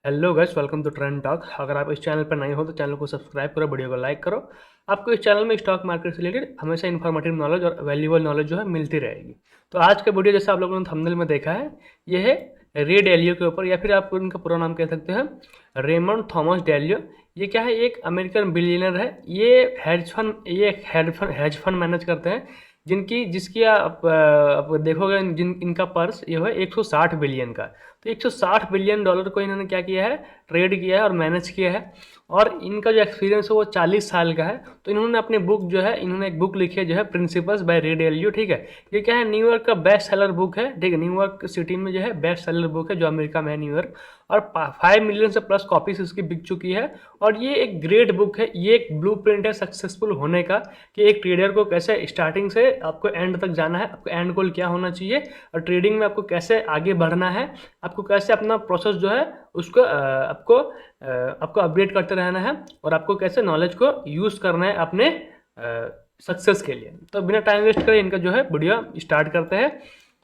Hello guys, welcome to Trend Talk. अगर आप इस चैनल पर नए हो तो चैनल को सब्सक्राइब करो, वीडियो को लाइक करो। आपको इस चैनल में स्टॉक मार्केट से रिलेटेड हमेशा इन्फॉर्मेटिव नॉलेज और वैल्यूएबल नॉलेज जो है मिलती रहेगी। तो आज का वीडियो जैसे आप लोगों ने थंबनेल में देखा है, ये है रे डेलियो के ऊपर, या फिर आप इनका पूरा नाम कह सकते हैं रेमंड थॉमस डेलियो। ये क्या है, एक अमेरिकन बिलियनर है। ये हेज फंड मैनेज करते हैं, जिसकी आप देखोगे, इनका पर्स ये है 160 बिलियन का। तो 160 बिलियन डॉलर को इन्होंने क्या किया है, ट्रेड किया है और मैनेज किया है। और इनका जो एक्सपीरियंस है वो 40 साल का है। तो इन्होंने अपने बुक जो है, इन्होंने एक बुक लिखी है जो है प्रिंसिपल्स बाय रे डालियो। ठीक है, ये क्या है, न्यूयॉर्क का बेस्ट सेलर बुक है। ठीक है, न्यूयॉर्क सिटी में जो है बेस्ट सेलर बुक है, जो अमेरिका में है न्यूयॉर्क। और 5 मिलियन से प्लस कॉपीज इसकी बिक चुकी है। और ये एक ग्रेट बुक है, ये एक ब्लू प्रिंट है सक्सेसफुल होने का, कि एक ट्रेडर को कैसे स्टार्टिंग से आपको एंड तक जाना है, आपको एंड गोल क्या होना चाहिए, और ट्रेडिंग में आपको कैसे आगे बढ़ना है, आपको कैसे अपना प्रोसेस जो है उसको आपको अपडेट करते रहना है, और आपको कैसे नॉलेज को यूज़ करना है अपने सक्सेस के लिए। तो बिना टाइम वेस्ट करे इनका जो है वीडियो स्टार्ट करते हैं।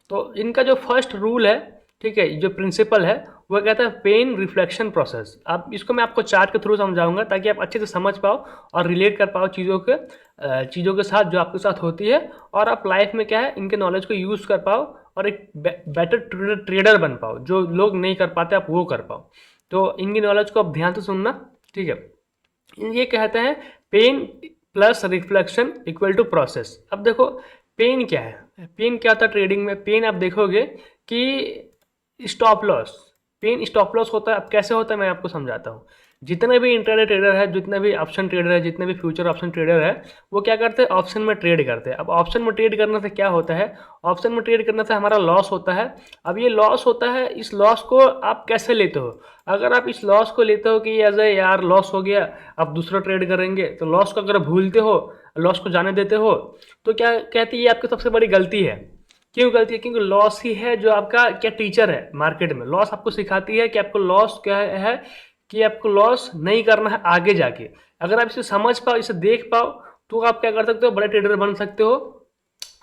तो इनका जो फर्स्ट रूल है, ठीक है, जो प्रिंसिपल है, वो कहता है पेन रिफ्लेक्शन प्रोसेस। अब इसको मैं आपको चार्ट के थ्रू समझाऊंगा ताकि आप अच्छे से समझ पाओ और रिलेट कर पाओ चीज़ों के साथ जो आपके साथ होती है, और आप लाइफ में क्या है इनके नॉलेज को यूज़ कर पाओ और एक बेटर ट्रेडर बन पाओ, जो लोग नहीं कर पाते आप वो कर पाओ। तो इनकी नॉलेज को आप ध्यान से सुनना। ठीक है, ये कहते हैं pain plus reflection equal to process. अब देखो, पेन क्या है, पेन क्या होता है ट्रेडिंग में। पेन आप देखोगे कि stop loss, pain stop loss होता है। अब कैसे होता है मैं आपको समझाता हूँ। जितने भी इंट्राडे ट्रेडर है, जितने भी ऑप्शन ट्रेडर है, जितने भी फ्यूचर ऑप्शन ट्रेडर है, वो क्या करते हैं, ऑप्शन में ट्रेड करते हैं। अब ऑप्शन में ट्रेड करने से क्या होता है, ऑप्शन में ट्रेड करने से हमारा लॉस होता है। अब ये लॉस होता है, इस लॉस को आप कैसे लेते हो। अगर आप इस लॉस को लेते हो कि एज ए यार लॉस हो गया, आप दूसरा ट्रेड करेंगे, तो लॉस को अगर भूलते हो, लॉस को जाने देते हो, तो क्या कहती है, ये आपकी सबसे बड़ी गलती है। क्यों गलती है, क्योंकि लॉस ही है जो आपका क्या टीचर है मार्केट में। लॉस आपको सिखाती है कि आपको लॉस क्या है, कि आपको लॉस नहीं करना है आगे जाके। अगर आप इसे समझ पाओ, इसे देख पाओ, तो आप क्या कर सकते हो, बड़े ट्रेडर बन सकते हो।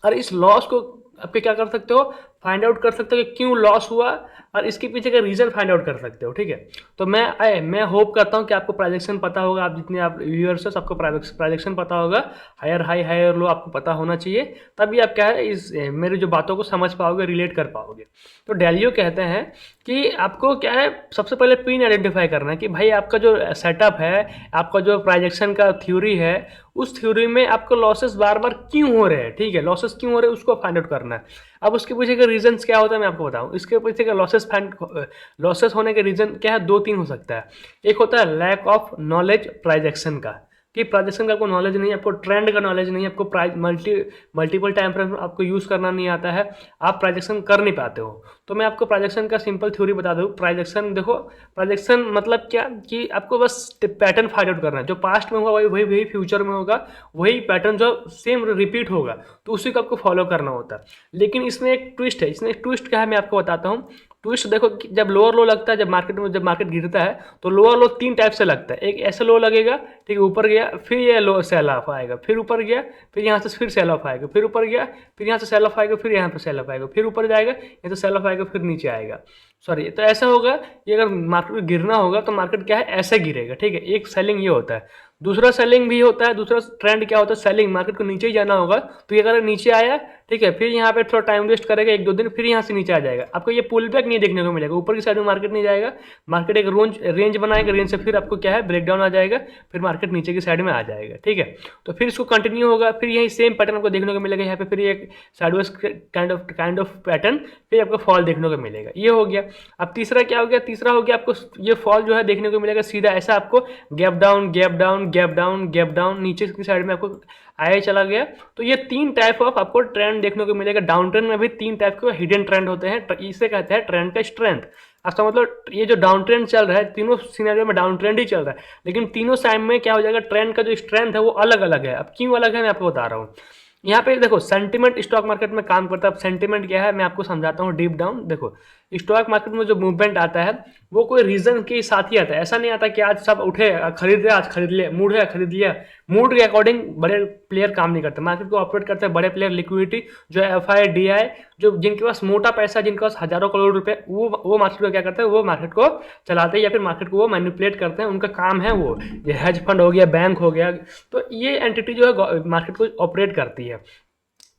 और इस लॉस को आपके क्या कर सकते हो, फाइंड आउट कर सकते हो कि क्यों लॉस हुआ, और इसके पीछे का रीजन फाइंड आउट कर सकते हो। ठीक है, तो मैं होप करता हूँ कि आपको प्रोजेक्शन पता होगा। आप जितने आप व्यूअर्स है सबको प्रोजेक्शन पता होगा। हायर हाई हायर लो आपको पता होना चाहिए, तभी आप क्या है इस मेरी जो बातों को समझ पाओगे, रिलेट कर पाओगे। तो डेलियो कहते हैं कि आपको क्या है, सबसे पहले पिन आइडेंटिफाई करना है कि भाई आपका जो सेटअप है, आपका जो प्रोजेक्शन का थ्योरी है, उस थ्योरी में आपको लॉसेस बार बार क्यों हो रहे हैं। ठीक है, लॉसेस क्यों हो रहे हैं उसको फाइंड आउट करना है। अब उसके पीछे के रीजंस क्या होता है मैं आपको बताऊं। इसके पीछे का लॉसेस होने के रीजन क्या है, दो तीन हो सकता है। एक होता है लैक ऑफ नॉलेज प्राइजेक्शन का, कि प्राइजेक्शन का आपको नॉलेज नहीं है, आपको ट्रेंड का नॉलेज नहीं है, आपको प्राइस मल्टीपल टाइम फ्रेम आपको यूज़ करना नहीं आता है, आप प्राइजेक्शन कर नहीं पाते हो। तो मैं आपको प्राइजेक्शन का सिंपल थ्योरी बता दूँ। प्राइजेक्शन देखो, प्राइजेक्शन मतलब क्या, कि आपको बस पैटर्न फाइंड आउट करना है। जो पास्ट में होगा वही वही वही फ्यूचर में होगा, वही पैटर्न जो सेम रिपीट होगा, तो उसी को आपको फॉलो करना होता है। लेकिन इसमें एक ट्विस्ट है। इसमें एक ट्विस्ट क्या है मैं आपको बताता हूँ। ट्विस्ट देखो, जब लोअर लो लगता है, जब मार्केट गिरता है, तो लोअर लो तीन टाइप से लगता है। एक ऐसे लो लगेगा, ठीक है, ऊपर गया, फिर ये लो सेल ऑफ आएगा, फिर ऊपर गया, फिर यहाँ से फिर सेल ऑफ आएगा, फिर ऊपर गया, फिर यहाँ से सेल ऑफ आएगा, फिर यहाँ पर सेल ऑफ आएगा, फिर ऊपर जाएगा, यहाँ से सेल ऑफ आएगा, फिर नीचे आएगा। सॉरी, तो ऐसा होगा, ये अगर मार्केट में गिरना होगा तो मार्केट क्या है, ऐसे गिरेगा। ठीक है, एक सेलिंग ये होता है। दूसरा सेलिंग भी होता है, दूसरा ट्रेंड क्या होता है, सेलिंग, मार्केट को नीचे ही जाना होगा, तो ये अगर नीचे आया, ठीक है, फिर यहाँ पे थोड़ा टाइम वेस्ट करेगा एक दो दिन, फिर यहाँ से नीचे आ जाएगा। आपको ये पुल बैक नहीं देखने को मिलेगा, ऊपर की साइड में मार्केट नहीं जाएगा। मार्केट एक रेंज बनाएगा, रेंज से फिर आपको क्या है ब्रेकडाउन आ जाएगा, फिर मार्केट नीचे की साइड में आ जाएगा। ठीक है, तो फिर इसको कंटिन्यू होगा, फिर यही सेम पैटर्न आपको देखने को मिलेगा यहाँ पे, फिर एक साइडवेज काइंड ऑफ पैटर्न, फिर आपको फॉल देखने को मिलेगा। ये हो गया। अब तीसरा क्या हो गया, तीसरा हो गया आपको ये फॉल जो है देखने को मिलेगा सीधा ऐसा, आपको gap down gap down gap down gap down, नीचे की साइड में आपको आया चला गया। तो ये तीन टाइप ऑफ आपको ट्रेंड देखने को मिलेगा। डाउन ट्रेंड में भी तीन टाइप के हिडन ट्रेंड होते हैं, इसे कहते हैं ट्रेंड का स्ट्रेंथ। अच्छा, मतलब ये जो डाउन ट्रेंड चल रहा है, तीनों सिनेरियो में डाउन ट्रेंड ही चल रहा है, लेकिन तीनों साइड में क्या हो जाएगा, ट्रेंड का जो स्ट्रेंथ है वो अलग अलग है। अब क्यों अलग है मैं आपको बता रहा हूँ। यहाँ पे देखो, सेंटिमेंट स्टॉक मार्केट में काम करता है। अब सेंटिमेंट क्या है मैं आपको समझाता हूँ डीप डाउन। देखो, स्टॉक मार्केट में जो मूवमेंट आता है वो कोई रीजन के साथ ही आता है। ऐसा नहीं आता कि आज सब उठे खरीद रहे, आज खरीद लिया, मूड है खरीद लिया। मूड के अकॉर्डिंग बड़े प्लेयर काम नहीं करते, मार्केट को ऑपरेट करते हैं बड़े प्लेयर। लिक्विडिटी जो एफ आई डी आई, जो जिनके पास मोटा पैसा, जिनके पास हजारों करोड़ रुपए, वो मार्केट को क्या करते हैं, वो मार्केट को चलाते हैं या फिर मार्केट को वो मैनिपुलेट करते हैं। उनका काम है वो, ये हेज फंड हो गया, बैंक हो गया, तो ये एंटिटी जो है मार्केट को ऑपरेट करती है।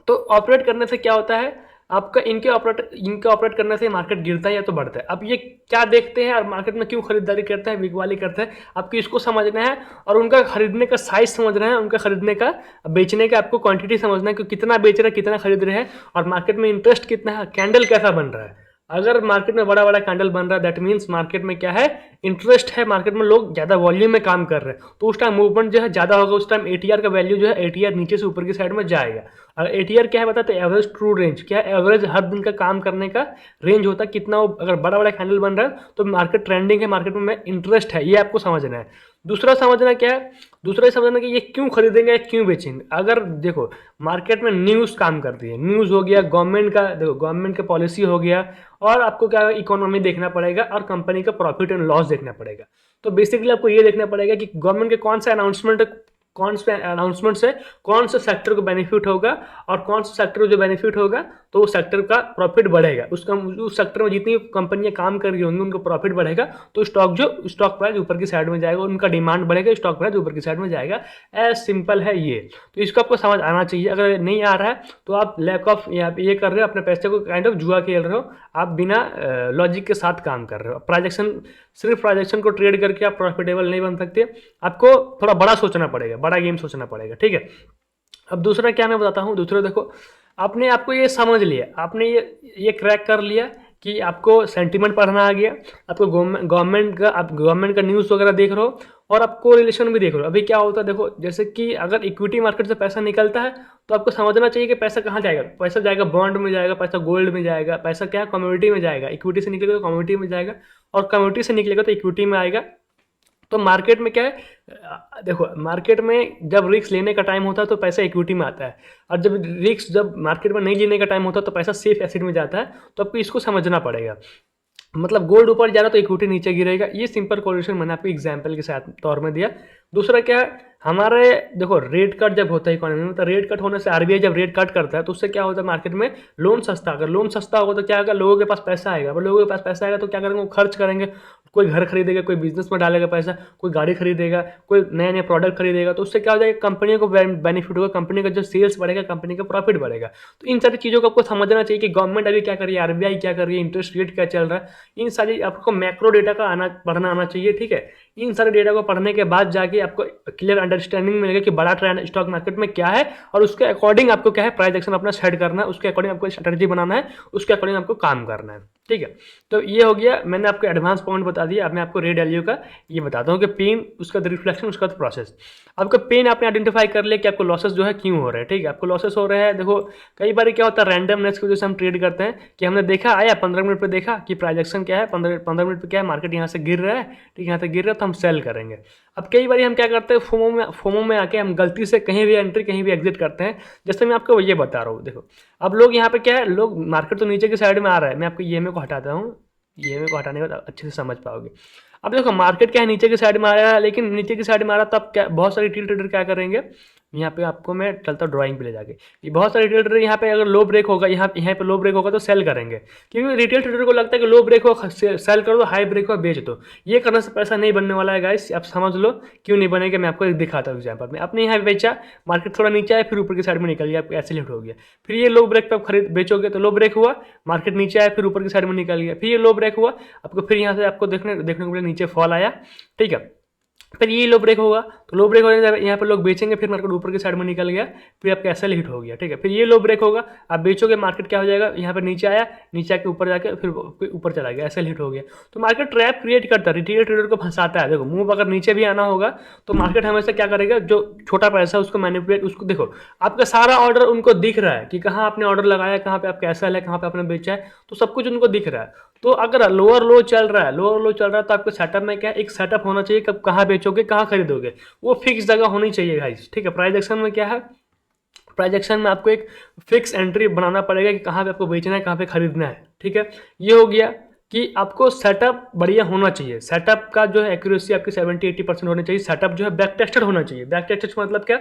तो ऑपरेट करने से क्या होता है आपका, इनके ऑपरेट करने से मार्केट गिरता है या तो बढ़ता है। अब ये क्या देखते हैं और मार्केट में क्यों खरीदारी करते हैं, बिकवाली करते हैं, आपको इसको समझना है। और उनका खरीदने का साइज समझना है, उनका खरीदने का बेचने का आपको क्वांटिटी समझना है कि कितना बेच रहे हैं, कितना खरीद रहे हैं, और मार्केट में इंटरेस्ट कितना है, कैंडल कैसा बन रहा है। अगर मार्केट में बड़ा बड़ा कैंडल बन रहा है दैट मीन्स मार्केट में क्या है, इंटरेस्ट है, मार्केट में लोग ज्यादा वॉल्यूम में काम कर रहे हैं, तो उस टाइम मूवमेंट जो है ज्यादा होगा। उस टाइम एटीआर का वैल्यू जो है, एटीआर नीचे से ऊपर की साइड में जाएगा। और एटीआर क्या है बताते, एवरेज ट्रू रेंज क्या है, एवरेज हर दिन का काम करने का रेंज होता है कितना वो। अगर बड़ा बड़ा कैंडल बन रहा है तो मार्केट ट्रेंडिंग है, मार्केट में इंटरेस्ट है, ये आपको समझना है। दूसरा समझना क्या है, दूसरा समझना कि ये क्यों खरीदेंगे, क्यों बेचेंगे। अगर देखो मार्केट में न्यूज़ काम करती है, न्यूज़ हो गया, गवर्नमेंट का देखो, गवर्नमेंट का पॉलिसी हो गया, और आपको क्या इकोनॉमी देखना पड़ेगा और कंपनी का प्रॉफिट एंड लॉस देखना पड़ेगा। तो बेसिकली आपको ये देखना पड़ेगा कि गवर्नमेंट के कौन से अनाउंसमेंट से कौन से सेक्टर को बेनिफिट होगा, और कौन सा सेक्टर को जो बेनिफिट होगा तो वो सेक्टर का प्रॉफिट बढ़ेगा। उस सेक्टर में जितनी कंपनियां काम कर रही होंगी उनको प्रॉफिट बढ़ेगा, तो स्टॉक प्राइस ऊपर की साइड में जाएगा, उनका डिमांड बढ़ेगा, स्टॉक प्राइस ऊपर की साइड में जाएगा। एज सिंपल है ये। तो इसको आपको समझ आना चाहिए। अगर नहीं आ रहा है तो आप लैक ऑफ ये कर रहे हो, अपने पैसे को काइंड ऑफ जुआ खेल रहे हो, आप बिना लॉजिक के साथ काम कर रहे हो। सिर्फ ट्रांजेक्शन को ट्रेड करके आप प्रॉफिटेबल नहीं बन सकते, आपको थोड़ा बड़ा सोचना पड़ेगा, बड़ा गेम सोचना पड़ेगा, ठीक है। अब दूसरा क्या मैं बताता हूँ, दूसरा देखो, आपको ये समझ लिया, आपने ये क्रैक कर लिया कि आपको सेंटीमेंट पढ़ना आ गया, आपको गवर्नमेंट का न्यूज़ वगैरह देख रहे हो, और आपको रिलेशन भी देख रहे हो। अभी क्या होता है देखो, जैसे कि अगर इक्विटी मार्केट से पैसा निकलता है तो आपको समझना चाहिए कि पैसा कहाँ जाएगा। पैसा जाएगा बॉन्ड में जाएगा, पैसा गोल्ड में जाएगा, पैसा क्या है कमोडिटी में जाएगा। इक्विटी से निकलेगा तो कमोडिटी में जाएगा, और कमोडिटी से निकलेगा तो इक्विटी में आएगा। तो मार्केट में क्या है, देखो मार्केट में जब रिस्क लेने का टाइम होता है तो पैसा इक्विटी में आता है, और जब मार्केट में नहीं लेने का टाइम होता है तो पैसा सेफ एसेट में जाता है। तो आपको इसको समझना पड़ेगा। मतलब गोल्ड ऊपर जा रहा तो इक्विटी नीचे गिरेगा, ये सिंपल कोरिलेशन मैंने आपको एग्जांपल के साथ तौर में दिया। दूसरा क्या है, हमारे देखो रेट कट जब होता है इकोनॉमी में, तो रेट कट होने से आरबीआई जब रेट कट करता है तो उससे क्या होता है मार्केट में लोन सस्ता। अगर लोन सस्ता होगा तो क्या होगा, लोगों के पास पैसा आएगा। अगर लोगों के पास पैसा आएगा तो क्या करेंगे, वो खर्च करेंगे, कोई घर खरीदेगा, कोई बिजनेस में डालेगा पैसा, कोई गाड़ी खरीदेगा, कोई नए नए प्रोडक्ट खरीदेगा। तो उससे क्या हो जाएगा, कंपनी को बेनिफिट होगा, कंपनी का जो सेल्स बढ़ेगा, कंपनी का प्रॉफिट बढ़ेगा। तो इन सारी चीज़ों को आपको समझना चाहिए कि गवर्नमेंट अभी क्या कर रही है, आरबीआई क्या कर रही है, इंटरेस्ट रेट क्या चल रहा है। इन सारी आपको मैक्रो डेटा का पढ़ना आना चाहिए, ठीक है। इन सारे डेटा को पढ़ने के बाद जाके आपको क्लियर अंडरस्टैंडिंग मिलेगा कि बड़ा ट्रेंड स्टॉक मार्केट में क्या है, और उसके अकॉर्डिंग आपको क्या है प्राइस एक्शन अपना सेट करना है, उसके अकॉर्डिंग आपको स्ट्रेटजी बनाना है, उसके अकॉर्डिंग आपको काम करना है, ठीक है। तो ये हो गया, मैंने आपको एडवांस पॉइंट बता दिया। अब मैं आपको रेड वैल्यू का ये बताता हूँ कि पेन, उसका रिफ्लेक्शन, उसका प्रोसेस। आपका पेन आपने आइडेंटिफाई कर लिया कि आपको लॉसेस जो है क्यों हो रहे हैं, ठीक है। आपको लॉसेस हो रहे हैं, देखो कई बार क्या होता है रैंडमनेस की वजह से हम ट्रेड करते हैं कि हमने देखा आया 15 मिनट पे देखा कि प्राइस एक्शन क्या है, 15 मिनट पे क्या है, मार्केट यहाँ से गिर रहा है, ठीक है, यहाँ से गिर रहा है तो हम सेल करेंगे। अब कई बार हम क्या करते हैं, फोमो में आके हम गलती से कहीं भी एंट्री कहीं भी एग्जिट करते हैं। जैसे मैं आपको ये बता रहा हूँ, देखो अब लोग यहाँ पे क्या है, लोग मार्केट तो नीचे की साइड में आ रहा है, मैं आपको EMA को हटाता हूँ, EMA को हटाने के बाद अच्छे से समझ पाओगे। अब देखो मार्केट क्या है, नीचे की साइड में आ रहा है, लेकिन नीचे की साइड में आ रहा है तब क्या, बहुत सारे रिटेल ट्रेडर क्या करेंगे, यहाँ पे आपको मैं चलता हूँ ड्राइंग पे ले जाके, ये बहुत सारे रिटेल ट्रेडर यहाँ पे अगर लो ब्रेक होगा, यहाँ पे लो ब्रेक होगा तो सेल करेंगे, क्योंकि रिटेल ट्रेडर को लगता है कि लो ब्रेक हो सेल कर दो, हाई ब्रेक हो बेच दो। ये करने से पैसा नहीं बनने वाला है गाइस, आप समझ लो क्यों नहीं बनेगा। मैं आपको एक दिखाता हूँ एग्जाम्पल में। आपने यहाँ पे बेचा, मार्केट थोड़ा नीचे आया, फिर ऊपर की साइड में निकल गया, आपको ऐसे लिफ्ट हो गया, फिर ये लो ब्रेक पे आप खरीद बेचोगे तो लो ब्रेक हुआ, मार्केट नीचे आया, फिर ऊपर की साइड में निकल गया, फिर ये लो ब्रेक हुआ, आपको फिर यहाँ से आपको देखने को मिला नीचे फॉल आया, ठीक है। फिर ये लो ब्रेक होगा तो लो ब्रेक होने से यहाँ पर लोग बेचेंगे, फिर मार्केट ऊपर की साइड में निकल गया, फिर आपका एसएल हिट हो गया, ठीक है। फिर ये लो ब्रेक होगा, आप बेचोगे, मार्केट क्या हो जाएगा, यहाँ पर नीचे आया, नीचे आके ऊपर जाके फिर ऊपर चला गया, एसएल हिट हो गया। तो मार्केट ट्रैप क्रिएट करता है, रिटेल ट्रेडर को फंसाता है। देखो मूव अगर नीचे भी आना होगा तो मार्केट हमेशा क्या करेगा, जो छोटा पैसा है उसको मैनिपुलेट, उसको देखो आपका सारा ऑर्डर उनको दिख रहा है कि कहाँ आपने ऑर्डर लगाया, कहाँ पे आपका एसएल है, कहाँ पे आपने बेचा है, तो सब कुछ उनको दिख रहा है। तो अगर लोअर लो चल रहा है तो आपके सेटअप में क्या है, एक सेटअप होना चाहिए कब कहाँ बेचोगे, कहाँ खरीदोगे, वो फिक्स जगह होनी चाहिए गाइस, ठीक है। प्राइस एक्शन में क्या है, प्राइस एक्शन में आपको एक फिक्स एंट्री बनाना पड़ेगा कि कहाँ पे आपको बेचना है, कहाँ पे खरीदना है, ठीक है। ये हो गया कि आपको सेटअप बढ़िया होना चाहिए। सेटअप का जो है एक्यूरेसी आपकी 70-80% होनी चाहिए। सेटअप जो है बैक टेस्टेड होना चाहिए। बैक टेस्टेड मतलब क्या?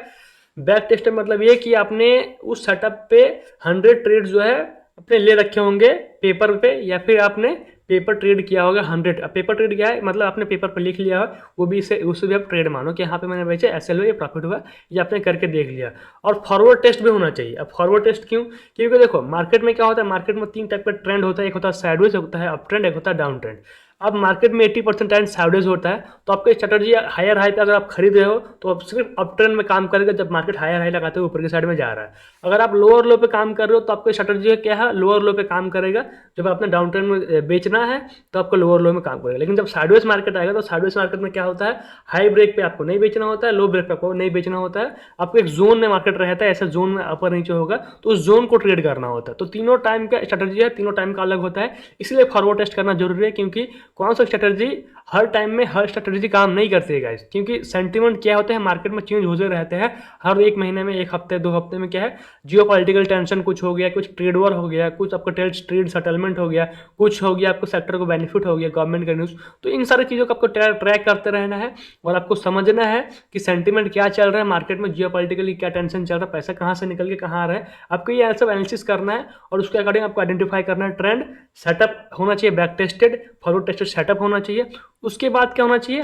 बैक टेस्टेड मतलब ये कि आपने उस सेटअप पे 100 ट्रेड जो है अपने ले रखे होंगे पेपर पे, या फिर आपने पेपर ट्रेड किया होगा 100। पेपर ट्रेड क्या है? मतलब आपने पेपर पर लिख लिया हो, वो भी इसे उससे भी आप ट्रेड मानो कि यहाँ पे मैंने बेचे, ऐसे लो, ये प्रॉफिट हुआ, ये आपने करके देख लिया। और फॉरवर्ड टेस्ट भी होना चाहिए। अब फॉरवर्ड टेस्ट क्यों? क्योंकि देखो मार्केट में क्या होता है, मार्केट में 3 टाइप का ट्रेंड होता है। एक होता है साइडवेज, होता है अप ट्रेंड, एक होता है डाउन ट्रेंड। अब मार्केट में 80% टाइम साइडवेज होता है, तो आपका स्ट्रेटजी हायर हाई पे अगर आप खरीद रहे हो तो आप सिर्फ अप ट्रेंड में काम करेगा जब मार्केट हायर हाई लगाते हुए ऊपर की साइड में जा रहा है। अगर आप लोअर लो पे काम कर रहे हो तो आपका स्ट्रेटजी क्या है, लोअर लो पे काम करेगा। जब आपने डाउन ट्रेंड में बेचना है तो आपको लोअर लो में काम करेगा। लेकिन जब साइडवेज मार्केट आएगा तो साइडवेज मार्केट में क्या होता है, हाई ब्रेक पे आपको नहीं बेचना होता है, लो ब्रेक पे आपको नहीं बेचना होता है। आपको एक जोन में मार्केट रहता है, ऐसे जोन में अपर नीचे होगा, तो उस जोन को ट्रेड करना होता है। तो तीनों टाइम का स्ट्रेटजी है, तीनों टाइम का अलग होता है, इसलिए फॉरवर्ड टेस्ट करना जरूरी है। क्योंकि कौन सा स्ट्रेटजी हर टाइम में हर स्ट्रेटजी काम नहीं करती है गाइस। क्योंकि सेंटिमेंट क्या होते हैं, मार्केट में चेंज होते रहते हैं हर एक महीने में, एक हफ्ते 2 हफ्ते में। क्या है, जियो पॉलिटिकल टेंशन कुछ हो गया, कुछ ट्रेड वॉर हो गया, कुछ आपका ट्रेड सेटलमेंट हो गया, कुछ हो गया आपको सेक्टर को बेनिफिट हो गया, गवर्नमेंट का न्यूज़। तो इन सारी चीज़ों को आपको ट्रैक करते रहना है और आपको समझना है कि सेंटिमेंट क्या चल रहा है मार्केट में, जियो पॉलिटिकली क्या टेंशन चल रहा है, पैसा कहाँ से निकल के कहाँ आ रहा है। आपको ये सब एनालिसिस करना है और उसके अकॉर्डिंग आपको आइडेंटिफाई करना है ट्रेंड। सेटअप होना चाहिए back tested, forward tested setup होना चाहिए। उसके बाद क्या होना चाहिए,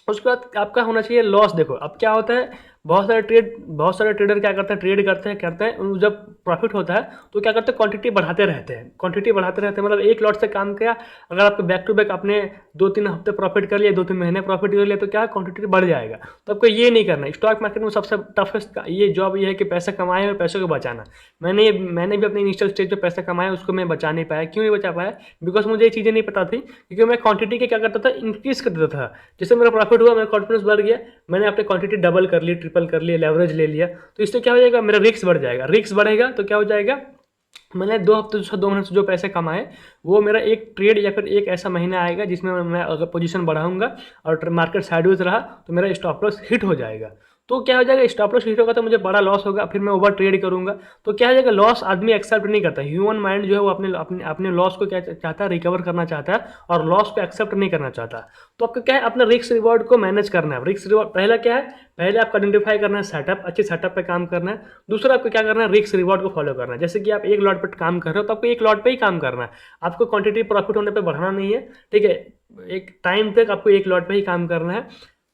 उसके बाद आपका होना चाहिए लॉस। देखो अब क्या होता है, बहुत सारे ट्रेडर क्या करते हैं, ट्रेड करते हैं, जब प्रॉफिट होता है तो क्या करते हैं, क्वांटिटी बढ़ाते रहते हैं। क्वांटिटी बढ़ाते रहते हैं मतलब एक लॉट से काम किया, अगर आपको बैक टू बैक आपने 2-3 हफ्ते प्रॉफिट कर लिया, 2-3 महीने प्रॉफिट कर लिया, तो क्या क्वांटिटी बढ़ जाएगा। तो आपको ये नहीं करना है। स्टॉक मार्केट में सबसे टफेस्ट ये जॉब ये है कि पैसे कमाए और पैसों को बचाना। मैंने भी अपने इनिशियल स्टेज पे पैसा कमाया, उसको मैं बचा नहीं पाया। क्यों नहीं बचा पाया? बिकॉज मुझे ये चीज़ें नहीं पता थी। क्योंकि मैं क्वांटिटी के क्या करता था, इंक्रीज कर देता था। जैसे मेरा प्रॉफिट हुआ, मेरा कॉन्फिडेंस बढ़ गया, मैंने अपनी क्वांटिटी डबल कर ली, ट्रिपल कर ली, लेवरेज ले लिया, तो इससे क्या हो जाएगा, मेरा रिस्क बढ़ जाएगा। रिस्क बढ़ेगा तो क्या हो जाएगा, मैंने 2 हफ्ते से 2 महीने से जो पैसे कमाए, वो मेरा एक ट्रेड या फिर एक ऐसा महीना आएगा जिसमें मैं अगर पोजीशन बढ़ाऊंगा और मार्केट साइडवेज रहा तो मेरा स्टॉप लॉस हिट हो जाएगा। तो क्या हो जाएगा, स्टॉप लॉस हिट होगा तो मुझे बड़ा लॉस होगा, फिर मैं ओवर ट्रेड करूंगा। तो क्या हो जाएगा, लॉस आदमी एक्सेप्ट नहीं करता। ह्यूमन माइंड जो है वो अपने अपने अपने लॉस को क्या चाहता है, रिकवर करना चाहता है और लॉस को एक्सेप्ट नहीं करना चाहता। तो आपको क्या है, अपना रिस्क रिवॉर्ड को मैनेज करना है। रिस्क रिवॉर्ड पहला क्या है, पहले आपको आइडेंटिफाई करना है सेटअप, अच्छे सेटअप पे काम करना है। दूसरा आपको क्या करना है, रिस्क रिवॉर्ड को फॉलो करना है। जैसे कि आप एक लॉट पे काम कर रहे हो तो आपको एक लॉट पे ही काम करना है, आपको क्वांटिटी प्रॉफिट होने पे बढ़ाना नहीं है, ठीक है। एक टाइम तक आपको एक लॉट पे ही काम करना है।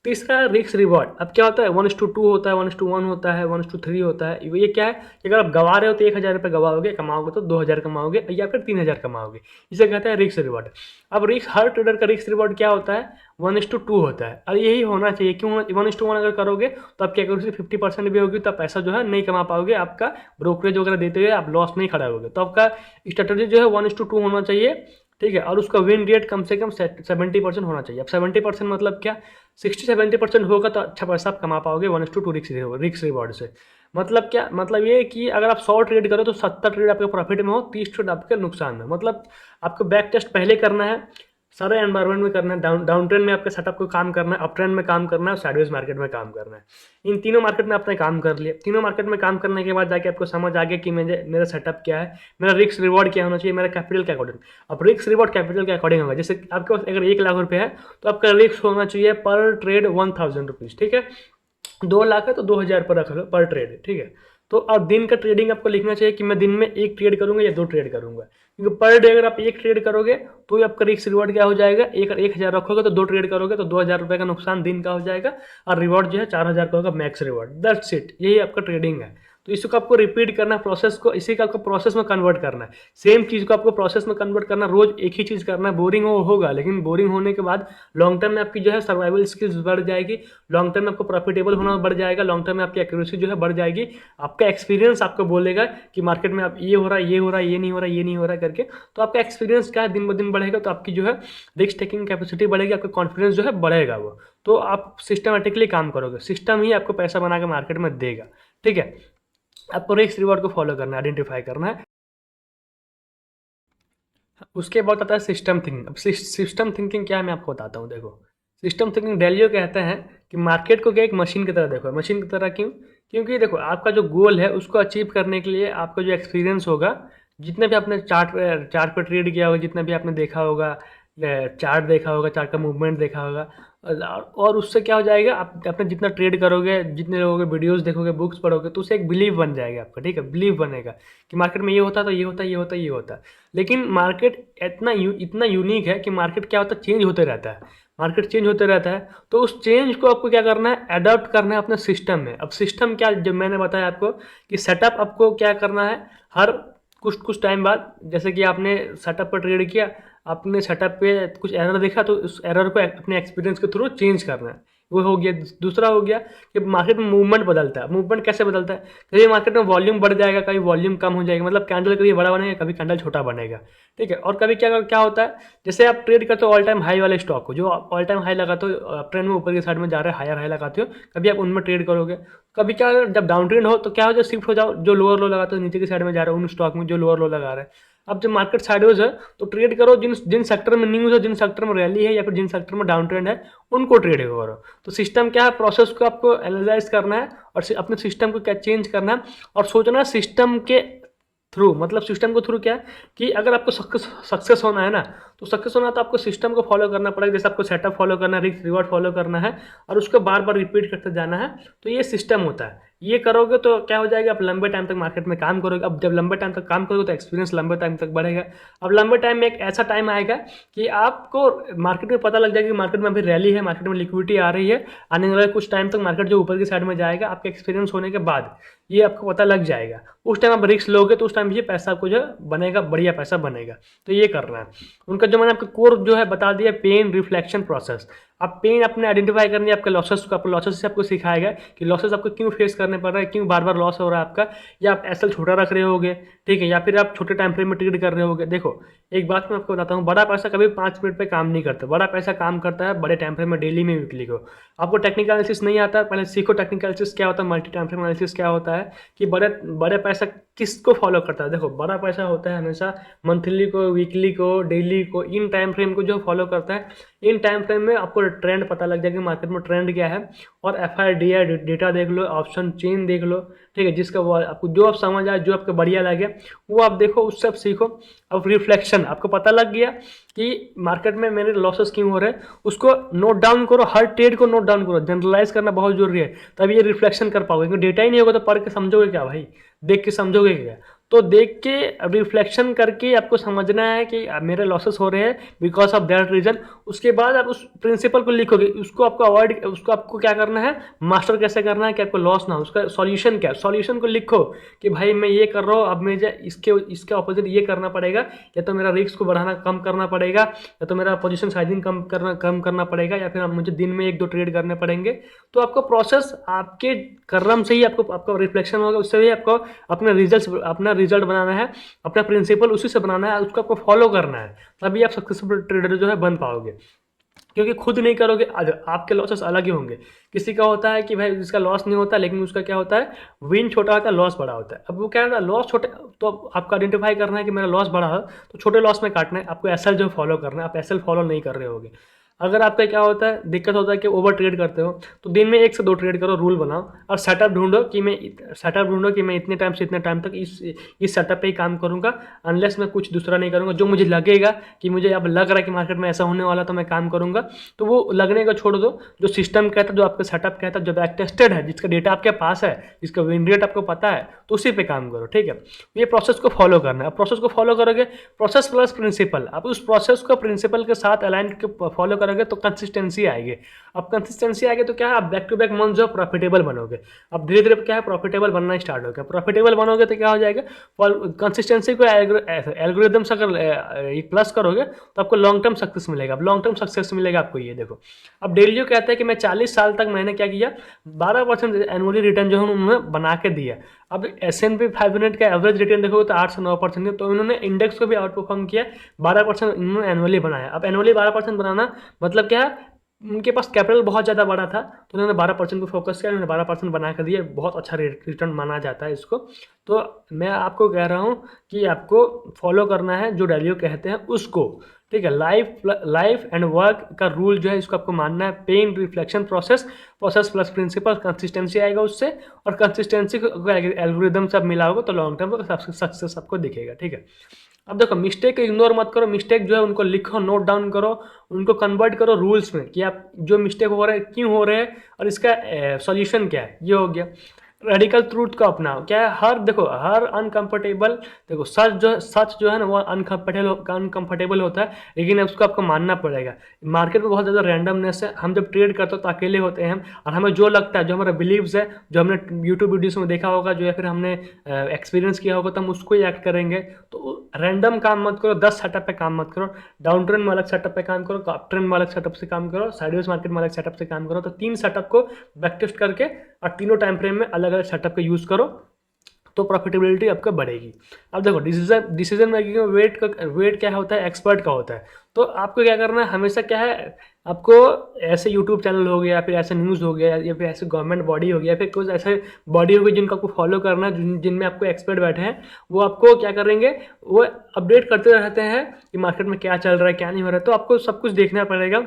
तीसरा रिस्क रिवॉर्ड। अब क्या होता है, 1:2 होता है, 1:1 होता है, 1:3 होता है। ये क्या है कि अगर आप गवा रहे हो तो 1,000 रुपये गवाओगे, कमाओगे तो 2,000 कमाओगे या फिर 3,000 कमाओगे। इसे कहते हैं रिस्क रिवॉर्ड। अब रिस्क, हर ट्रेडर का रिस्क रिवॉर्ड क्या होता है, 1:2 होता है। और यही होना चाहिए। क्यों 1:1 अगर करोगे तो आपकी एक्यूरेसी 50% भी होगी, तो आप पैसा जो है नहीं कमा पाओगे। आपका ब्रोकरेज वगैरह देते हुए आप लॉस नहीं खड़ा होगे। तो आपका स्ट्रेटजी जो है 1:2 होना चाहिए, ठीक है। और उसका विन रेट कम से कम 70% होना चाहिए। अब 70% मतलब क्या, 60-70% होगा तो अच्छा पैसा आप कमा पाओगे 1:2 रिस्क रिवॉर्ड से। मतलब क्या, मतलब ये कि अगर आप 100 ट्रेड करो तो 70 ट्रेड आपके प्रॉफिट में हो, 30 ट्रेड आपके नुकसान में। मतलब आपको बैक टेस्ट पहले करना है, सारे एनवायरमेंट में करना है। डाउन ट्रेंड में आपके सेटअप को काम करना है, अप ट्रेंड में काम करना है और साइडवेज मार्केट में काम करना है। इन तीनों मार्केट में आपने काम कर लिया। तीनों मार्केट में काम करने के बाद जाके आपको समझ आ गया कि मेरा सेटअप क्या है, मेरा रिस्क रिवॉर्ड क्या होना चाहिए, मेरा कैपिटल के अकॉर्डिंग। अब रिस्क रिवॉर्ड कैपिटल के अकॉर्डिंग होगा। जैसे आपके पास अगर 1 लाख रुपये है तो आपका रिस्क होना चाहिए पर ट्रेड 1,000 रुपीज़, ठीक है। 2 लाख है तो 2,000 पर रख लो पर ट्रेड, ठीक है। तो अब दिन का ट्रेडिंग आपको लिखना चाहिए कि मैं दिन में 1 ट्रेड करूंगा या 2 ट्रेड करूंगा। क्योंकि पर डे अगर आप 1 ट्रेड करोगे तो ही आपका रिस्क रिवॉर्ड क्या हो जाएगा, 1,000 रखोगे तो 2 ट्रेड करोगे तो 2,000 रुपये का नुकसान दिन का हो जाएगा और रिवॉर्ड जो है 4,000 का होगा मैक्स रिवॉर्ड। दैट्स इट, यही आपका ट्रेडिंग है। तो इसको आपको रिपीट करना है, प्रोसेस को इसी का आपको प्रोसेस में कन्वर्ट करना है। सेम चीज़ को आपको प्रोसेस में कन्वर्ट करना, रोज एक ही चीज़ करना है। बोरिंग होगा, लेकिन बोरिंग होने के बाद लॉन्ग टर्म में आपकी जो है सर्वाइवल स्किल्स बढ़ जाएगी, लॉन्ग टर्म में आपको प्रॉफिटेबल होना बढ़ जाएगा, लॉन्ग टर्म में आपकी एक्यूरेसी जो है बढ़ जाएगी। आपका एक्सपीरियंस आपको बोलेगा कि मार्केट में आप ये हो रहा है, ये हो रहा है, ये नहीं हो रहा है, ये नहीं हो रहा है करके। तो आपका एक्सपीरियंस क्या है, दिन ब दिन बढ़ेगा, तो आपकी जो है रिस्क टेकिंग कैपेसिटी बढ़ेगी, आपका कॉन्फिडेंस जो है बढ़ेगा। वो तो आप सिस्टमेटिकली काम करोगे, सिस्टम ही आपको पैसा बना के मार्केट में देगा, ठीक है। आपको रिस्क रिवॉर्ड को फॉलो करना है, आइडेंटिफाई करना है। उसके बाद आता है सिस्टम थिंकिंग। अब सिस्टम थिंकिंग क्या है मैं आपको बताता हूँ। देखो सिस्टम थिंकिंग डेलियो कहते हैं कि मार्केट को क्या एक मशीन की तरह देखो। मशीन की तरह क्यों? क्योंकि देखो आपका जो गोल है उसको अचीव करने के लिए आपका जो एक्सपीरियंस होगा, जितने भी आपने चार्ट पे ट्रेड किया होगा, जितना भी आपने देखा होगा, चार्ट देखा होगा, चार्ट का मूवमेंट देखा होगा, और उससे क्या हो जाएगा, आप अपने जितना ट्रेड करोगे, जितने लोगों के वीडियोस देखोगे, बुक्स पढ़ोगे, तो उससे एक बिलीव बन जाएगा आपका। ठीक है, बिलीव बनेगा कि मार्केट में ये होता, तो ये होता, ये होता, ये होता। लेकिन मार्केट इतना यूनिक है कि मार्केट क्या होता है, चेंज होते रहता है। मार्केट चेंज होते रहता है, तो उस चेंज को आपको क्या करना है, अडॉप्ट करना है अपने सिस्टम में। अब सिस्टम क्या, जब मैंने बताया आपको कि सेटअप आपको क्या करना है, हर कुछ कुछ टाइम बाद, जैसे कि आपने सेटअप पर ट्रेड किया, आपने सेटअप पे कुछ एरर देखा, तो उस एरर को अपने एक्सपीरियंस के थ्रू चेंज करना है। वो हो गया। दूसरा हो गया कि मार्केट में मूवमेंट बदलता है। मूवमेंट कैसे बदलता है, कभी मार्केट में वॉल्यूम बढ़ जाएगा, कभी वॉल्यूम कम हो जाएगा, मतलब कैंडल कभी बड़ा बनेगा, कभी कैंडल छोटा बनेगा। ठीक है, और कभी क्या क्या होता है, जैसे आप ट्रेड करते हो ऑल टाइम हाई वाले स्टॉक को, जो ऑल टाइम हाई लगाते हो, ट्रेंड में ऊपर की साइड में जा रहे हैं, हायर हाई लगाते हो, कभी आप उनमें ट्रेड करोगे। कभी क्या, जब डाउन ट्रेंड हो तो क्या हो जाए, शिफ्ट हो जाओ, जो लोअर लो लगाते हो नीचे की साइड में जा रहे हो उन स्टॉक में जो लोअर लो लगा रहे हैं। अब जब मार्केट साइडवेज है तो ट्रेड करो जिन जिन सेक्टर में न्यूज़ है, जिन सेक्टर में रैली है, या फिर जिन सेक्टर में डाउन ट्रेंड है, उनको ट्रेड करो। तो सिस्टम क्या है, प्रोसेस को आपको एनालाइज करना है और अपने सिस्टम को क्या चेंज करना है, और सोचना सिस्टम के थ्रू। मतलब सिस्टम के थ्रू क्या है कि अगर आपको सक्सेस होना है ना, तो सक्सेस होना है तो आपको सिस्टम को फॉलो करना पड़ेगा। जैसे आपको सेटअप फॉलो करना है, रिस्क रिवॉर्ड फॉलो करना है, और उसको बार बार रिपीट करते जाना है। तो ये सिस्टम होता है। ये करोगे तो क्या हो जाएगा, आप लंबे टाइम तक मार्केट में काम करोगे। अब जब लंबे टाइम तक काम करोगे तो एक्सपीरियंस लंबे टाइम तक बढ़ेगा। अब लंबे टाइम में एक ऐसा टाइम आएगा कि आपको मार्केट में पता लग जाएगा कि मार्केट में अभी रैली है, मार्केट में लिक्विडिटी आ रही है, आने वाले कुछ टाइम तक मार्केट जो ऊपर की साइड में जाएगा, आपके एक्सपीरियंस होने के बाद ये आपको पता लग जाएगा। उस टाइम आप रिस्क लोगे तो उस टाइम ये पैसा आपको जो बनेगा, बढ़िया पैसा बनेगा। तो ये करना है उनका। जो मैंने आपको कोर जो है बता दिया, पेन रिफ्लेक्शन प्रोसेस। आप पेन अपने आइडेंटिफाई करनी है, आपके लॉसेस को। आपको लॉसेस से आपको सिखाएगा कि लॉसेस आपको क्यों फेस करने पड़ रहा है, क्यों बार बार लॉस हो रहा है आपका, या आप एसएल छोटा रख रहे होगे, ठीक है, या फिर आप छोटे टाइम फ्रेम में ट्रेड कर रहे होगे। देखो एक बात मैं आपको बताता हूँ, बड़ा पैसा कभी 5 मिनट पे काम नहीं करता। बड़ा पैसा काम करता है बड़े टाइम फ्रेम में, डेली में, वीकली को। आपको टेक्निकल एनालिसिस नहीं आता, पहले सीखो टेक्निकल एनालिसिस क्या होता है, मल्टी टाइम फ्रेम एनालिसिस क्या होता है, कि बड़े बड़े पैसा किसको फॉलो करता है। देखो बड़ा पैसा होता है हमेशा मंथली को, वीकली को, डेली को, इन टाइम फ्रेम को जो फॉलो करता है। इन टाइम फ्रेम में आपको ट्रेंड पता लग जाएगा मार्केट में ट्रेंड क्या है, और FIDI डेटा देख लो, ऑप्शन चेन देख लो, ठीक है, जिसका वो आपको जो आप समझ आए, जो आपको बढ़िया लगे वो आप देखो, उससे आप सीखो। अब रिफ्लेक्शन आपको पता लग गया कि मार्केट में मेरे लॉसेस क्यों हो रहे हैं, उसको नोट डाउन करो, हर ट्रेड को नोट डाउन करो। जनरलाइज करना बहुत जरूरी है, तभी ये रिफ्लेक्शन कर पाओगे। क्योंकि डेटा ही नहीं होगा तो पढ़ के समझोगे क्या भाई, देख के समझोगे क्या। तो देख के रिफ्लेक्शन करके आपको समझना है कि मेरे लॉसेस हो रहे हैं बिकॉज ऑफ दैट रीजन। उसके बाद आप उस प्रिंसिपल को लिखोगे, उसको आपको अवॉइड, उसको आपको क्या करना है, मास्टर कैसे करना है कि आपको लॉस ना हो। उसका सॉल्यूशन क्या है, सॉल्यूशन को लिखो कि भाई मैं ये कर रहा हूँ, अब मुझे इसके ऑपोजिट ये करना पड़ेगा, या तो मेरा रिस्क को बढ़ाना कम करना पड़ेगा, या तो मेरा पोजीशन साइजिंग कम करना पड़ेगा, या फिर मुझे दिन में 1-2 ट्रेड करने पड़ेंगे। तो आपको प्रोसेस आपके कर्म से ही आपको आपका रिफ्लेक्शन होगा, उससे भी आपको अपना रिजल्ट बनाना है, अपना प्रिंसिपल उसी से बनाना है, उसको आपको फॉलो करना है, तभी आप सक्सेसफुल ट्रेडर जो है बन पाओगे। क्योंकि खुद नहीं करोगे, आपके लॉसेस अलग ही होंगे। किसी का होता है कि भाई जिसका लॉस नहीं होता, लेकिन उसका क्या होता है, विन छोटा होता है, लॉस बड़ा होता है। अब वो क्या होता है, लॉस छोटे, तो आपको आइडेंटिफाई करना है कि मेरा लॉस बड़ा है, तो छोटे लॉस में काटना है आपको। एसएल जो फॉलो करना है, आप एसएल फॉलो नहीं कर रहे होगे। अगर आपका क्या होता है, दिक्कत होता है कि ओवर ट्रेड करते हो, तो दिन में 1 से 2 ट्रेड करो, रूल बनाओ, और सेटअप ढूंढो कि मैं इतने टाइम से इतने टाइम तक इस सेटअप पे ही काम करूंगा, अनलेस मैं कुछ दूसरा नहीं करूंगा। जो मुझे लगेगा कि मुझे अब लग रहा है कि मार्केट में ऐसा होने वाला, तो मैं काम करूंगा, तो वो लगने का छोड़ दो। जो सिस्टम कहता है, जो आपका सेटअप कहता है, जो बैक टेस्टेड है, जिसका डेटा आपके पास है, जिसका विन रेट आपको पता है, तो उसी पे काम करो। ठीक है, ये प्रोसेस को फॉलो करना है। प्रोसेस को फॉलो करोगे, प्रोसेस प्लस प्रिंसिपल, आप उस प्रोसेस को प्रिंसिपल के साथ अलाइन करके फॉलो करोगे तो कंसिस्टेंसी आएगी। अब कंसिस्टेंसी आएगी तो क्या है, आप बैक टू बैक मंथ जो प्रॉफिटेबल बनोगे। अब धीरे धीरे क्या है, प्रॉफिटेबल बनना स्टार्ट हो गया। प्रॉफिटेबल बनोगे तो क्या हो जाएगा, कंसिस्टेंसी को एल्गोरिदम से अगर प्लस करोगे तो आपको लॉन्ग टर्म सक्सेस मिलेगा। अब लॉन्ग टर्म सक्सेस मिलेगा आपको, ये देखो। अब डेलियो कहता है कि मैं 40 साल तक मैंने क्या किया, 12% एनुअली रिटर्न जो है उन्होंने बना के दिया। अब S&P 500 का एवरेज रिटर्न देखोगे तो 8 से 9% है, तो इन्होंने इंडेक्स को भी आउट परफॉर्म किया, 12% इन्होंने एनुअली बनाया। अब एनुअली 12% बनाना मतलब क्या है, उनके पास कैपिटल बहुत ज़्यादा बड़ा था, तो उन्होंने 12% पे फोकस किया, उन्होंने 12% बना कर दिया, बहुत अच्छा रिटर्न माना जाता है इसको। तो मैं आपको कह रहा हूँ कि आपको फॉलो करना है जो डैलियो कहते हैं उसको, ठीक है। लाइफ एंड वर्क का रूल जो है इसको आपको मानना है। Pain reflection process, process plus principle, consistency आएगा उससे, और कंसिस्टेंसी को एल्गोरिदम से आप मिला होगा तो लॉन्ग टर्म का सक्सेस आपको दिखेगा, ठीक है। अब देखो, मिस्टेक को इग्नोर मत करो, मिस्टेक जो है उनको लिखो, नोट डाउन करो, उनको कन्वर्ट करो रूल्स में कि आप जो मिस्टेक हो रहे हैं क्यों हो रहे हैं और इसका सॉल्यूशन क्या है, ये हो गया। रेडिकल ट्रूथ को अपनाओ, क्या है, हर अनकंफर्टेबल, देखो सच जो है ना वो अनकंफर्टेबल होता है, लेकिन उसको आपको मानना पड़ेगा। मार्केट में बहुत ज़्यादा रैंडमनेस है, हम जब ट्रेड करते हो तो अकेले होते हैं हम, और हमें जो लगता है, जो हमारा बिलीव्स है, जो हमने यूट्यूब वीडियोस में देखा होगा, जो या फिर हमने एक्सपीरियंस किया होगा, तो हम उसको ही एक्ट करेंगे। तो रैंडम काम मत करो, 10 सेटअप पे काम मत करो, डाउन ट्रेंड में अलग सेटअप पे काम करो, अप ट्रेंड में अलग सेटअप से काम करो, साइडवेज मार्केट में अलग सेटअप से काम करो। तो 3 सेटअप को बैक टेस्ट करके और तीनों टाइम फ्रेम में अलग अलग सेटअप का यूज़ करो, तो प्रॉफिटेबिलिटी आपका बढ़ेगी। अब देखो, डिसीजन मेकिंग में वेट क्या होता है, एक्सपर्ट का होता है। तो आपको क्या करना है हमेशा, क्या है, आपको ऐसे यूट्यूब चैनल हो गया, या फिर ऐसे न्यूज़ हो गया, या फिर ऐसे गवर्नमेंट बॉडी हो गया, या फिर कुछ ऐसे बॉडी हो गई जिनको आपको फॉलो करना है, जिनमें आपको एक्सपर्ट बैठे हैं, वो आपको क्या करेंगे, वो अपडेट करते रहते हैं कि मार्केट में क्या चल रहा है क्या नहीं हो रहा है। तो आपको सब कुछ देखना पड़ेगा,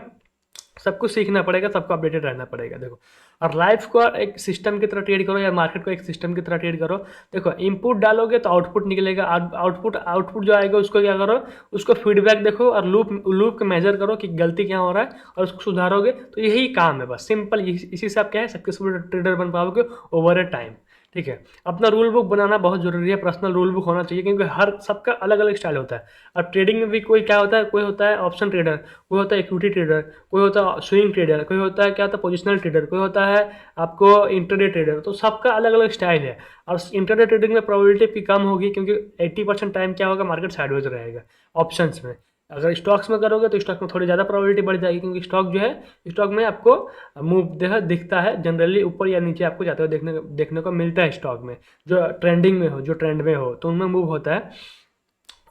सब कुछ सीखना पड़ेगा, सबको अपडेटेड रहना पड़ेगा। देखो, और लाइफ को एक सिस्टम की तरह ट्रेड करो, या मार्केट को एक सिस्टम की तरह ट्रेड करो। देखो, इनपुट डालोगे तो आउटपुट निकलेगा, आउटपुट जो आएगा उसको क्या करो, उसको फीडबैक देखो, और लूप को मेजर करो कि गलती क्या हो रहा है, और उसको सुधारोगे। तो यही काम है, बस सिंपल, इसी से आप क्या है सक्सेसफुल ट्रेडर बन पाओगे ओवर ए टाइम, ठीक है। अपना रूल बुक बनाना बहुत जरूरी है, पर्सनल रूल बुक होना चाहिए, क्योंकि हर सबका अलग अलग स्टाइल होता है। अब ट्रेडिंग में भी कोई क्या होता है, कोई होता है ऑप्शन ट्रेडर, कोई होता है इक्विटी ट्रेडर, कोई होता है स्विंग ट्रेडर, कोई होता है क्या होता है पोजिशनल ट्रेडर, कोई होता है आपको इंटरडे ट्रेडर। तो सबका अलग अलग स्टाइल है, और इंटरडे ट्रेडिंग में प्रोबेबिलिटी भी कम होगी, क्योंकि 80% टाइम क्या होगा, मार्केट साइडवेज रहेगा। ऑप्शंस में अगर स्टॉक्स में करोगे तो स्टॉक में थोड़ी ज़्यादा प्रोबेबिलिटी बढ़ जाएगी, क्योंकि स्टॉक जो है, स्टॉक में आपको मूव दिखता है जनरली, ऊपर या नीचे आपको जाते हुए देखने को मिलता है स्टॉक में, जो ट्रेंडिंग में हो, जो ट्रेंड में हो, तो उनमें मूव होता है।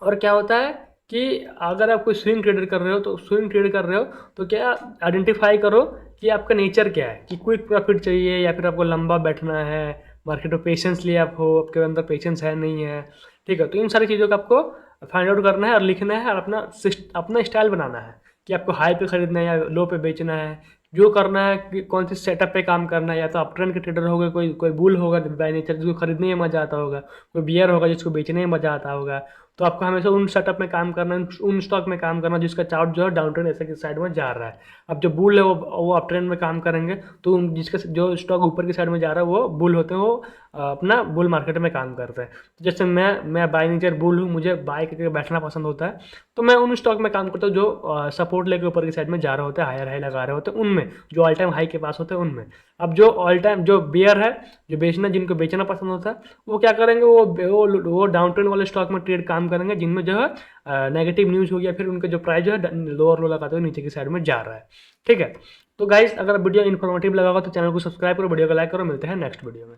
और क्या होता है कि अगर आप कोई स्विंग ट्रेड कर रहे हो, तो क्या आइडेंटिफाई करो कि आपका नेचर क्या है, कि क्विक प्रॉफिट चाहिए, या फिर आपको लंबा बैठना है मार्केट में, पेशेंस लिए आप हो, आपके अंदर पेशेंस है नहीं है, ठीक है। तो इन सारी चीज़ों को आपको फाइंड आउट करना है और लिखना है, और अपना स्टाइल बनाना है कि आपको हाई पे खरीदना है या लो पे बेचना है, जो करना है कि कौन सी सेटअप पे काम करना है। या तो अप ट्रेंड के ट्रेडर होगा, कोई बुल होगा बाय नेचर, जिसको खरीदने में मजा आता होगा, कोई बियर होगा जिसको बेचने में मजा आता होगा। तो आपको हमेशा उन सेटअप में काम करना, उन स्टॉक में काम करना जिसका चार्ट जो है डाउन ट्रेंड ऐसे की साइड में जा रहा है। अब जो बुल है वो अप ट्रेंड में काम करेंगे, तो जिसका जो स्टॉक ऊपर की साइड में जा रहा है वो बुल होते हैं, वो अपना बुल मार्केट में काम करते हैं। तो जैसे मैं बाय नेचर बुल हूँ, मुझे बाय करके बैठना पसंद होता है, तो मैं उन स्टॉक में काम करता हूँ जो सपोर्ट लेके ऊपर की साइड में जा रहे होते हैं, हायर हाई लगा रहे होते हैं उनमें, जो ऑल टाइम हाई के पास होते हैं उनमें। अब जो ऑल टाइम जो बियर है, जो जिनको बेचना पसंद होता है, वो क्या करेंगे, वो डाउन ट्रेंड वाले स्टॉक में ट्रेड काम करेंगे, जिनमें जो है नेगेटिव न्यूज़ हो गया, फिर उनका जो प्राइस जो है लोअर लो लगाते हुए नीचे की साइड में जा रहा है, ठीक है। तो गाइस, अगर वीडियो इन्फॉर्मेटिव लगा होगा तो चैनल को सब्सक्राइब करो, वीडियो को लाइक करो, मिलते हैं नेक्स्ट वीडियो में।